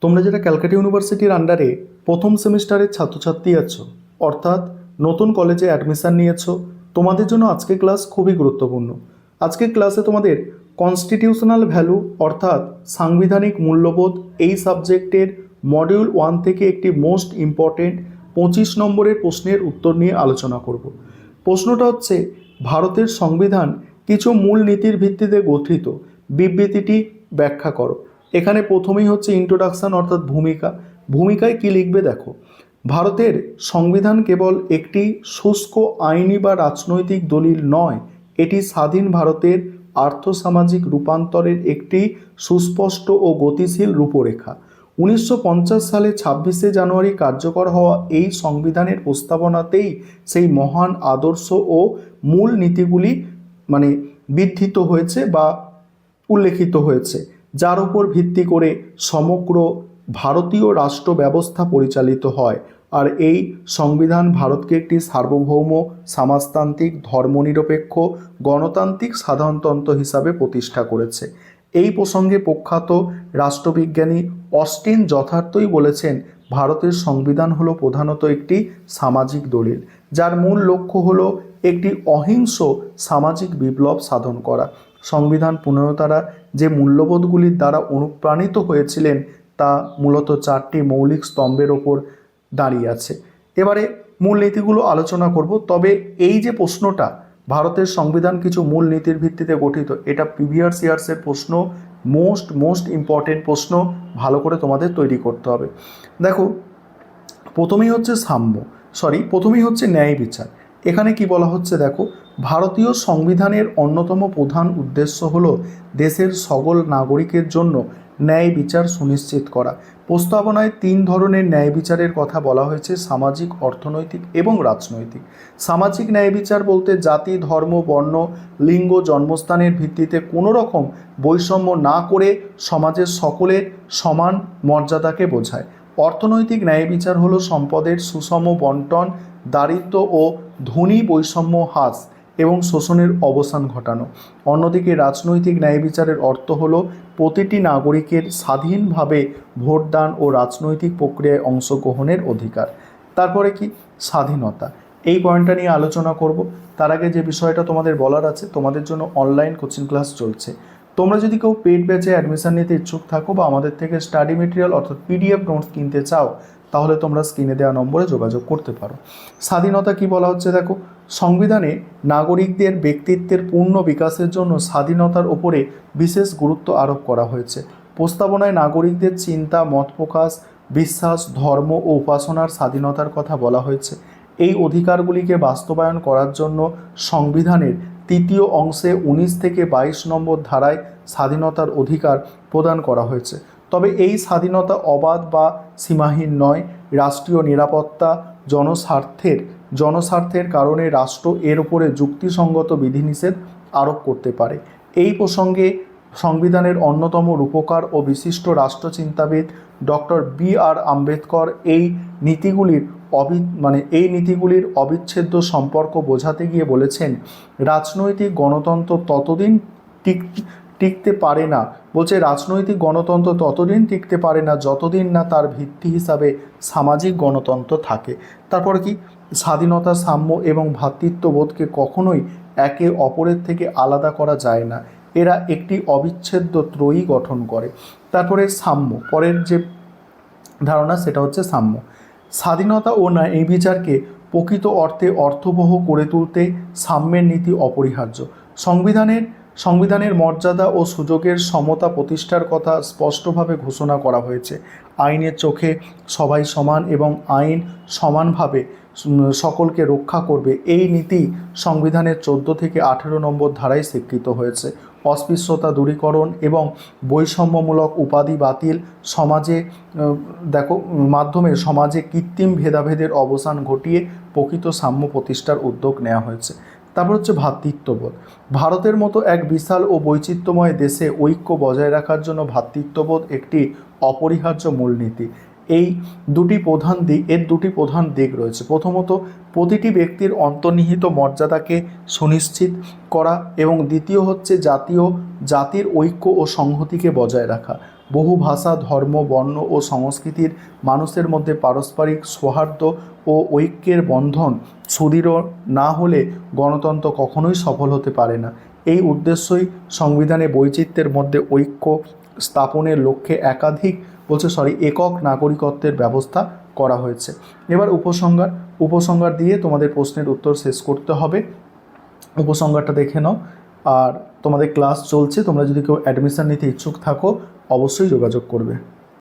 তোমরা যারা ক্যালকাটা ইউনিভার্সিটির আন্ডারে প্রথম সেমিস্টারের ছাত্রছাত্রী আছো, অর্থাৎ নতুন কলেজে অ্যাডমিশান নিয়েছো, তোমাদের জন্য আজকে ক্লাস খুবই গুরুত্বপূর্ণ। আজকের ক্লাসে তোমাদের কনস্টিটিউশনাল ভ্যালু অর্থাৎ সাংবিধানিক মূল্যবোধ এই সাবজেক্টের মডিউল 1 থেকে একটি মোস্ট ইম্পর্টেন্ট 25 নম্বরের প্রশ্নের উত্তর নিয়ে আলোচনা করব। প্রশ্নটা হচ্ছে, ভারতের সংবিধান কিছু মূল নীতির ভিত্তিতে গঠিত, বিবৃতিটি ব্যাখ্যা করো। এখানে প্রথমেই হচ্ছে ইন্ট্রোডাকশন অর্থাৎ ভূমিকায় কি লিখবে দেখো। ভারতের সংবিধান কেবল একটি শুষ্ক আইনি বা রাজনৈতিক দলিল নয়, এটি স্বাধীন ভারতের আর্থসামাজিক রূপান্তরের একটি সুস্পষ্ট ও গতিশীল রূপরেখা। 1950 সালে 26শে জানুয়ারি কার্যকর হওয়া এই সংবিধানের প্রস্তাবনাতেই সেই মহান আদর্শ ও মূল নীতিগুলি বিধৃত হয়েছে বা উল্লেখিত হয়েছে, যার উপর ভিত্তি করে সমগ্র ভারতীয় রাষ্ট্র ব্যবস্থা পরিচালিত হয়। আর এই সংবিধান ভারতকে একটি সার্বভৌম সমাজতান্ত্রিক ধর্মনিরপেক্ষ গণতান্ত্রিক সাধারণতন্ত্র হিসাবে প্রতিষ্ঠা করেছে। এই প্রসঙ্গে প্রখ্যাত রাষ্ট্রবিজ্ঞানী অস্টিন যথার্থই বলেছেন, ভারতের সংবিধান হলো প্রধানত একটি সামাজিক দলিল, যার মূল লক্ষ্য হলো একটি অহিংস সামাজিক বিপ্লব সাধন করা। সংবিধান প্রণেতারা যে মূল্যবোধগুলির দ্বারা অনুপ্রাণিত হয়েছিলেন তা মূলত 4টি মৌলিক স্তম্ভের ওপর দাঁড়িয়ে আছে। এবারে মূলনীতিগুলো আলোচনা করব। তবে এই যে প্রশ্নটা, ভারতের সংবিধান কিছু মূল নীতির ভিত্তিতে গঠিত, এটা প্রিভিয়াস ইয়ার্সের প্রশ্ন, মোস্ট ইম্পর্টেন্ট প্রশ্ন, ভালো করে তোমাদের তৈরি করতে হবে। দেখো, প্রথমেই হচ্ছে ন্যায় বিচার। এখানে কি বলা হচ্ছে দেখো, ভারতীয় সংবিধানের অন্যতম প্রধান উদ্দেশ্য হলো দেশের সকল নাগরিকের জন্য ন্যায় বিচার সুনিশ্চিত করা। প্রস্তাবনায় 3 ধরনের ন্যায় বিচারের কথা বলা হয়েছে: সামাজিক, অর্থনৈতিক এবং রাজনৈতিক। সামাজিক ন্যায় বিচার বলতে জাতি, ধর্ম, বর্ণ, লিঙ্গ, জন্মস্থানের ভিত্তিতে কোনো রকম বৈষম্য না করে সমাজের সকলের সমান মর্যাদাকে বোঝায়। অর্থনৈতিক ন্যায় বিচার হলো সম্পদের সুষম বন্টন, দারিদ্র্য ও ধনী বৈষম্য হ্রাস এবং শোষণের অবসান ঘটানো। অন্যদিকে রাজনৈতিক ন্যায় বিচারের অর্থ হলো প্রতিটি নাগরিকের স্বাধীনভাবে ভোটদান ও রাজনৈতিক প্রক্রিয়ায় অংশগ্রহণের অধিকার। তারপরে কি? স্বাধীনতা। এই পয়েন্টটা নিয়ে আলোচনা করব। তার আগে যে বিষয়টা তোমাদের বলার আছে, তোমাদের জন্য অনলাইন কোচিং ক্লাস চলছে। তোমরা যদি কেউ পেইড ব্যাচে অ্যাডমিশন নিতে ইচ্ছুক থাকো বা আমাদের থেকে স্টাডি মেটেরিয়াল অর্থাৎ PDF নোটস কিনতে চাও, তাহলে তোমরা স্ক্রিনে দেওয়া নম্বরে যোগাযোগ করতে পারো। স্বাধীনতা কি বলা হচ্ছে দেখো, সংবিধানে নাগরিকদের ব্যক্তিত্বের পূর্ণ বিকাশের জন্য স্বাধীনতার ওপরে বিশেষ গুরুত্ব আরোপ করা হয়েছে। প্রস্তাবনায় নাগরিকদের চিন্তা, মত প্রকাশ, বিশ্বাস, ধর্ম ও উপাসনার স্বাধীনতার কথা বলা হয়েছে। এই অধিকারগুলিকে বাস্তবায়ন করার জন্য সংবিধানের 3য় অংশে 19 থেকে 22 নম্বর ধারায় স্বাধীনতার অধিকার প্রদান করা হয়েছে। তবে এই স্বাধীনতা অবাধ বা সীমাহীন নয়। রাষ্ট্রীয় নিরাপত্তা, জনস্বার্থের কারণে রাষ্ট্র এর উপরে যুক্তিসঙ্গত বিধিনিষেধ আরোপ করতে পারে। এই প্রসঙ্গে সংবিধানের অন্যতম রূপকার ও বিশিষ্ট রাষ্ট্রচিন্তাবিদ ডক্টর BR আম্বেদকর এই নীতিগুলির অবিচ্ছেদ্য সম্পর্ক বোঝাতে গিয়ে বলেছেন, রাজনৈতিক গণতন্ত্র ততদিন টিকতে পারে না যতদিন না তার ভিত্তি হিসাবে সামাজিক গণতন্ত্র থাকে। তারপর কি? স্বাধীনতা, সাম্য এবং ভ্রাতৃত্ববোধকে কখনোই একে অপরের থেকে আলাদা করা যায় না, এরা একটি অবিচ্ছেদ্য ত্রয়ী গঠন করে। তারপরে সাম্য, পরের যে ধারণা সেটা হচ্ছে সাম্য। স্বাধীনতা ও ন্যায় বিচারকে প্রকৃত অর্থে অর্থবহ করে তুলতে সাম্যের নীতি অপরিহার্য। সংবিধানের মর্যাদা ও সুযোগের সমতা প্রতিষ্ঠার কথা স্পষ্টভাবে ঘোষণা করা হয়েছে। আইনের চোখে সবাই সমান এবং আইন সমানভাবে সকলকে রক্ষা করবে, এই নীতি সংবিধানের 14 থেকে 18 নম্বর ধারায় স্বীকৃত হয়েছে। অস্পৃশ্যতা দূরীকরণ এবং বৈষম্যমূলক উপাধি বাতিল মাধ্যমে সমাজে কৃত্রিম ভেদাভেদের অবসান ঘটিয়ে প্রকৃত সাম্য প্রতিষ্ঠার উদ্যোগ নেওয়া হয়েছে। তারপর হচ্ছে ভ্রাতৃত্ববোধ। ভারতের মতো এক বিশাল ও বৈচিত্র্যময় দেশে ঐক্য বজায় রাখার জন্য ভ্রাতৃত্ববোধ একটি অপরিহার্য মূলনীতি। এর দুটি প্রধান দিক রয়েছে। প্রথমত, প্রতিটি ব্যক্তির অন্তর্নিহিত মর্যাদাকে সুনিশ্চিত করা এবং দ্বিতীয় হচ্ছে জাতির ঐক্য ও সংহতিকে বজায় রাখা। বহু ভাষা, ধর্ম, বর্ণ ও সংস্কৃতির মানুষের মধ্যে পারস্পরিক সৌহার্দ্য ও ঐক্যের বন্ধন সুদৃঢ় না হলে গণতন্ত্র কখনোই সফল হতে পারে না। এই উদ্দেশ্যই সংবিধানে বৈচিত্র্যের মধ্যে ঐক্য স্থাপনের লক্ষ্যে একক নাগরিকত্বের ব্যবস্থা করা হয়েছে। এবার উপসংহার দিয়ে তোমাদের প্রশ্নের উত্তর শেষ করতে হবে। উপসংহারটা দেখে নাও। আর তোমাদের ক্লাস চলছে, তোমরা যদি কেউ অ্যাডমিশন নিতে ইচ্ছুক থাকো অবশ্যই যোগাযোগ করবে।